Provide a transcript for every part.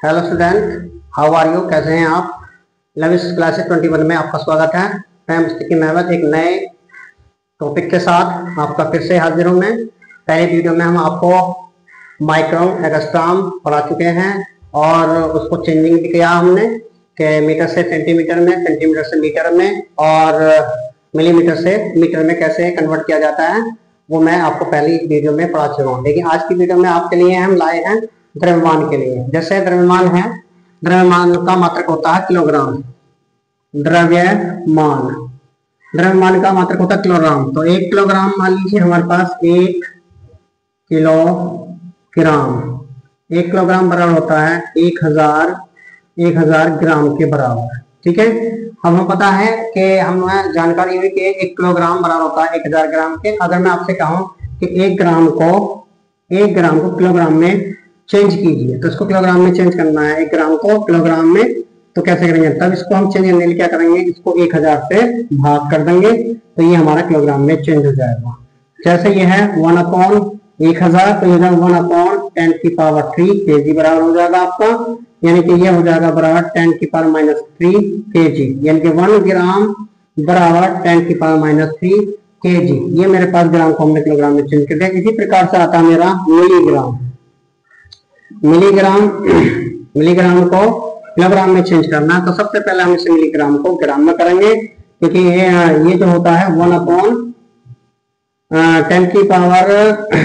Hello student, how are you? कैसे हैं आप? 11th क्लासेस 21 में आपका स्वागत है। मैं मुस्तकीम अहमद एक नए टॉपिक के साथ आपका फिर से हाजिर हूँ। मैं पहले वीडियो में हम आपको माइक्रोन एंगस्ट्रॉम पढ़ा चुके हैं और उसको चेंजिंग भी किया हमने कि मीटर से सेंटीमीटर में, सेंटीमीटर से मीटर में और मिलीमीटर से मीटर में कैसे कन्वर्ट किया जाता है, वो मैं आपको पहली वीडियो में पढ़ा चुका हूँ। लेकिन आज की वीडियो में आपके लिए हम लाए हैं द्रव्यमान के लिए। जैसे द्रव्यमान है, द्रव्यमान का मात्रक होता है किलोग्राम। द्रव्यमान का मात्रक होता है किलोग्राम। तो 1 किलोग्राम मान लीजिए हमारे पास 1 किलोग्राम। 1 किलोग्राम बराबर होता है 1000 ग्राम के बराबर। ठीक है, हमें पता है कि हमें जानकारी हुई कि 1 किलोग्राम बराबर होता है 1000 ग्राम के। अगर मैं आपसे कहूं कि 1 ग्राम को किलोग्राम में चेंज कीजिए, तो इसको किलोग्राम में चेंज करना है 1 ग्राम को किलोग्राम में, तो कैसे करेंगे? तब इसको हम चेंज करने के लिए क्या करेंगे? इसको 1000 से भाग कर देंगे तो ये हमारा किलोग्राम में चेंज हो जाएगा। जैसे ये है 1/1000, तो ये 1/10³ kg बराबर हो जाएगा आपका, यानी कि ये हो जाएगा बराबर 10⁻³ kg, यानी कि 1 ग्राम बराबर 10⁻³ kg। ये मेरे पास ग्राम को हमने किलोग्राम में चेंज कर दिया। इसी प्रकार से आता है मेरा मिलीग्राम को किलोग्राम में चेंज करना। तो सबसे पहले हम इसे मिलीग्राम को ग्राम में करेंगे, क्योंकि ये जो होता है 1/10⁻,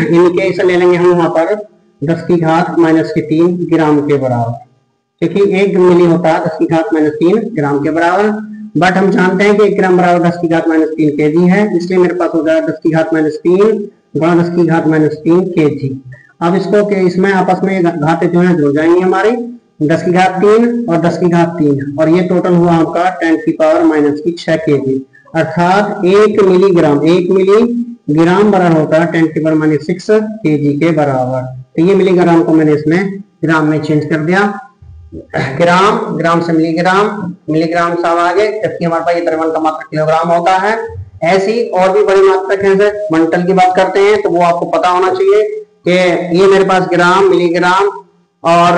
इनके इसे ले लेंगे हम यहाँ पर 10⁻³ ग्राम के बराबर, क्योंकि 1 मिली होता है 10⁻³ ग्राम के बराबर। बट हम जानते हैं कि 1 ग्राम बराबर 10⁻³ kg है, इसलिए मेरे पास हो जाएगा 10⁻³ गुणा 10⁻³ kg। अब इसको के इसमें आपस में घातें जो है जुड़ जाएंगी हमारी, 10⁻³ और 10⁻³ और ये टोटल हुआ आपका 10⁻⁻6 kg, अर्थात 1 मिलीग्राम बराबर होता है 10⁻6 kg के बराबर। तो ये मिलीग्राम को मैंने इसमें ग्राम में चेंज कर दिया। ग्राम से मिलीग्राम सब आगे, जबकि हमारे पास ये द्रव्यमान का मात्रक किलोग्राम होता है। ऐसी और भी बड़ी मात्रक है, जैसे क्विंटल की बात करते हैं, तो वो आपको पता होना चाहिए कि ये मेरे पास ग्राम, मिलीग्राम और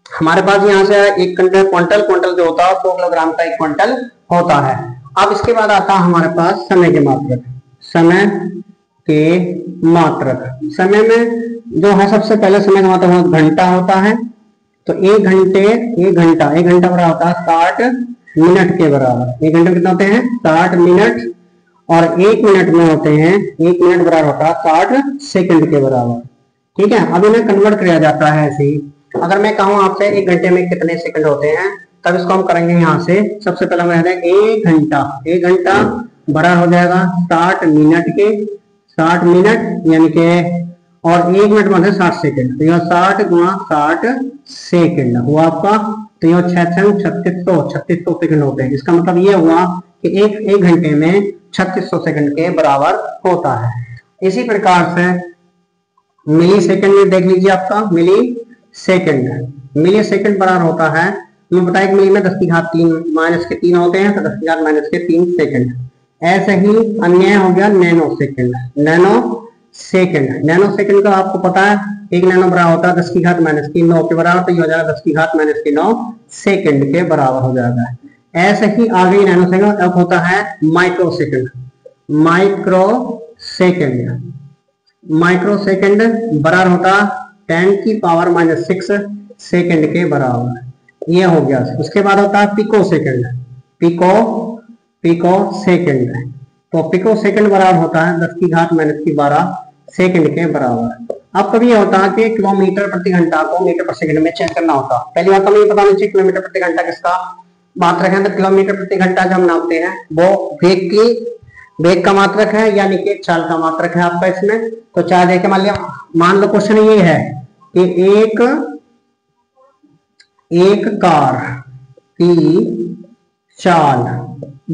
हमारे पास यहाँ से एक क्विंटल जो होता है 2 किलोग्राम का 1 क्विंटल होता है। अब इसके बाद आता है हमारे पास समय के समय में जो है, सबसे पहले समय का मात्रक घंटा होता है। तो 1 घंटा बराबर होता है 60 मिनट के बराबर। 1 घंटे कितने होते हैं? 60 मिनट, और 1 मिनट में होते हैं, 1 मिनट बराबर होता है 60 सेकंड के बराबर। ठीक है, अब इन्हें कन्वर्ट किया जाता है ऐसे ही। अगर मैं कहूं आपसे 1 घंटे में कितने सेकंड होते हैं, तब इसको हम करेंगे यहाँ से। सबसे पहले मैं 1 घंटा बराबर हो जाएगा 60 मिनट के, 60 मिनट यानी कि, और 1 मिनट में 60 सेकंड, तो यह 60 गुणा 60 सेकंड हुआ आपका। तो यह 3600 सेकंड होते हैं। इसका मतलब ये हुआ कि एक घंटे में 3600 सेकंड के बराबर होता है। इसी प्रकार से मिली सेकंड में देख लीजिए, आपका मिली सेकंड बराबर होता है, मैं बताया कि मिली में 10⁻³ होते हैं, तो 10⁻³ सेकंड। ऐसे ही अन्य हो गया नैनो सेकंड का आपको पता है 1 नैनो बराबर होता है 10⁻⁹ के बराबर, तो ये हो जाएगा 10⁻⁹ सेकंड के बराबर हो जाएगा। ऐसे ही आगे नैनो सेकंड। अब होता है माइक्रो सेकंड बराबर होता 10⁻⁻6 सेकंड के बराबर। ये हो गया। उसके बाद होता है पिको सेकंड। तो पिको सेकंड बराबर होता है 10⁻⁻12 सेकंड के बराबर। अब कभी ये होता है कि किलोमीटर प्रति घंटा को मीटर पर सेकंड में चेंज करना होता। पहली बात तो ये पता नहीं चाहिए किलोमीटर प्रति घंटा किसका मात्रक है। तो किलोमीटर प्रति घंटा जो हम नापते हैं वो वेग का मात्रक है, यानी कि चाल का मात्रक है आपका इसमें। तो चाल देखे मान लो क्वेश्चन ये है कि एक कार की चाल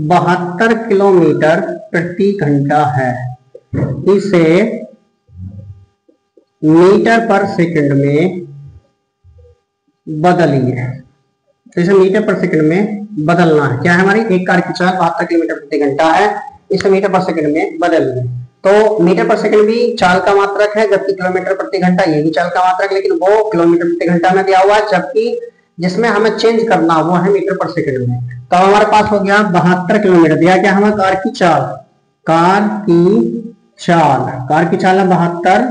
72 किलोमीटर प्रति घंटा है, इसे मीटर पर सेकंड में बदलिए। तो इसे मीटर पर सेकंड में बदलना है। क्या है हमारी? एक कार की चाल 72 किलोमीटर प्रति घंटा है, इसे मीटर पर सेकंड में बदलिए। तो मीटर पर सेकंड भी चाल का मात्रक है, जबकि किलोमीटर प्रति घंटा ये भी चाल का मात्रक, लेकिन वो किलोमीटर प्रति घंटा में दिया हुआ है, जबकि जिसमें हमें चेंज करना वो है मीटर पर सेकंड में। तो हमारे पास हो गया 72 किलोमीटर। दिया क्या हमें? कार की चाल, कार की चाल है 72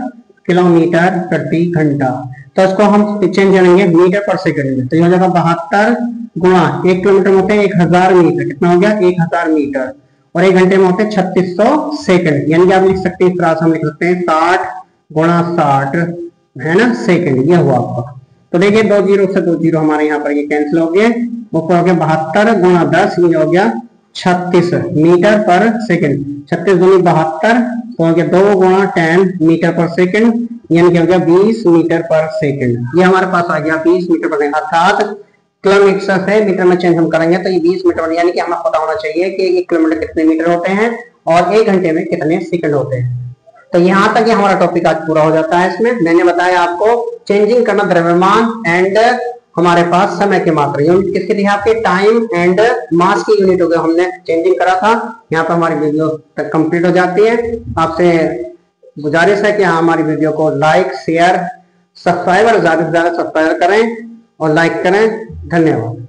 किलोमीटर प्रति घंटा। तो इसको हम चेंज करेंगे मीटर पर सेकंड में। तो ये हो जाएगा 72 गुणा 1 किलोमीटर में होते हैं 1000 मीटर। कितना हो गया? 1000 मीटर। और 1 घंटे में होते हैं 3600 सेकंड। यानी कि आप लिख सकते हैं इस तरह से, हम लिख सकते हैं 60 गुणा 60 है ना सेकंड। ये हुआ आपका। तो देखिए 2 जीरो से 2 जीरो हमारे यहाँ पर ये कैंसिल हो गए। ऊपर हो गया 72 गुणा 10, ये हो गया 36 मीटर पर सेकंड। 36 गुनी 72 तो हो गया 2 गुणा 10 मीटर पर सेकंड, यानी कि हो गया 20 मीटर पर सेकंड। ये हमारे पास आ गया 20 मीटर पर सेकंड। अर्थात किलोमीटर से मीटर में चेंज हम करेंगे तो ये 20 मीटर, यानी कि हमें पता होना चाहिए कि 1 किलोमीटर कितने मीटर होते हैं और 1 घंटे में कितने सेकंड होते हैं। तो यहाँ तक ये हमारा टॉपिक आज पूरा हो जाता है। इसमें मैंने बताया आपको चेंजिंग करना द्रव्यमान एंड हमारे पास समय की मात्रा। यूनिट किसके थे? आपके टाइम एंड मास की यूनिट हो गया, हमने चेंजिंग करा था। यहाँ पर हमारी वीडियो तक कंप्लीट हो जाती है। आपसे गुजारिश है कि हमारी वीडियो को लाइक, शेयर, सब्सक्राइब और ज्यादा से ज्यादा सब्सक्राइब करें और लाइक करें। धन्यवाद।